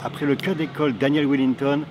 Après le cas d'école Daniel Wellington,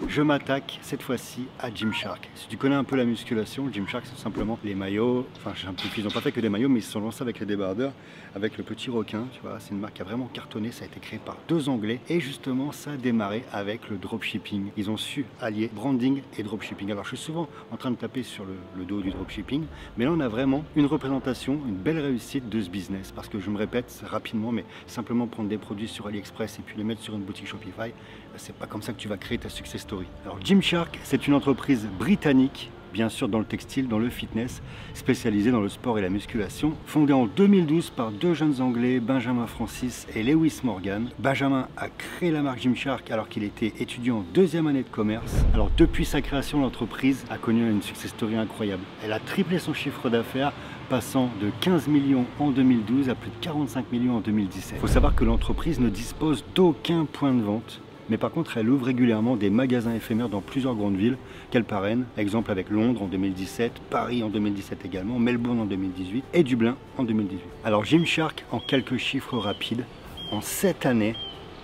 je m'attaque cette fois-ci à Gymshark. Si tu connais un peu la musculation, Gymshark c'est tout simplement les maillots, enfin ils n'ont pas fait que des maillots mais ils se sont lancés avec les débardeurs, avec le petit requin, tu vois, c'est une marque qui a vraiment cartonné, ça a été créé par 2 Anglais et justement ça a démarré avec le dropshipping. Ils ont su allier branding et dropshipping. Alors je suis souvent en train de taper sur le dos du dropshipping, mais là on a vraiment une représentation, une belle réussite de ce business parce que je me répète rapidement, mais simplement prendre des produits sur AliExpress et puis les mettre sur une boutique Shopify, c'est pas comme ça que tu vas créer ta success story. Alors Gymshark, c'est une entreprise britannique, bien sûr dans le textile, dans le fitness, spécialisée dans le sport et la musculation, fondée en 2012 par 2 jeunes Anglais, Benjamin Francis et Lewis Morgan. Benjamin a créé la marque Gymshark alors qu'il était étudiant en 2e année de commerce. Alors depuis sa création, l'entreprise a connu une success story incroyable. Elle a triplé son chiffre d'affaires, passant de 15 millions en 2012 à plus de 45 millions en 2017. Il faut savoir que l'entreprise ne dispose d'aucun point de vente. Mais par contre, elle ouvre régulièrement des magasins éphémères dans plusieurs grandes villes qu'elle parraine. Exemple avec Londres en 2017, Paris en 2017 également, Melbourne en 2018 et Dublin en 2018. Alors Gymshark, en quelques chiffres rapides, en 7 années,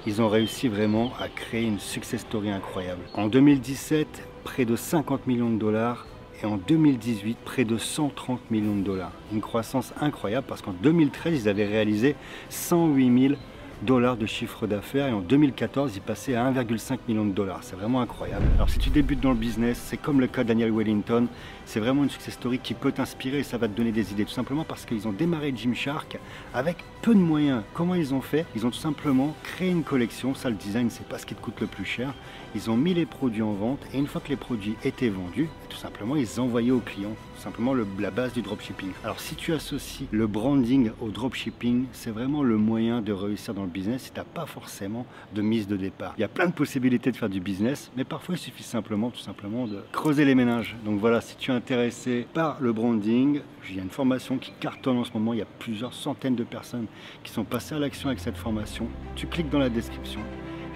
ils ont réussi vraiment à créer une success story incroyable. En 2017, près de 50 millions de dollars. Et en 2018, près de 130 millions de dollars. Une croissance incroyable parce qu'en 2013, ils avaient réalisé 108 000 dollars de chiffre d'affaires et en 2014 ils passaient à 1,5 million de dollars. C'est vraiment incroyable. Alors si tu débutes dans le business, c'est comme le cas de Daniel Wellington, c'est vraiment une success story qui peut t'inspirer et ça va te donner des idées, tout simplement parce qu'ils ont démarré Gymshark avec peu de moyens. Comment ils ont fait? Ils ont tout simplement créé une collection. Ça, le design, c'est pas ce qui te coûte le plus cher. Ils ont mis les produits en vente et une fois que les produits étaient vendus, tout simplement ils envoyaient aux clients, tout simplement la base du dropshipping. Alors si tu associes le branding au dropshipping, c'est vraiment le moyen de réussir dans le business si tu n'as pas forcément de mise de départ. Il y a plein de possibilités de faire du business, mais parfois il suffit simplement, tout simplement, de creuser les méninges. Donc voilà, si tu es intéressé par le branding, il y a une formation qui cartonne en ce moment, il y a plusieurs centaines de personnes qui sont passées à l'action avec cette formation. Tu cliques dans la description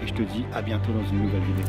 et je te dis à bientôt dans une nouvelle vidéo.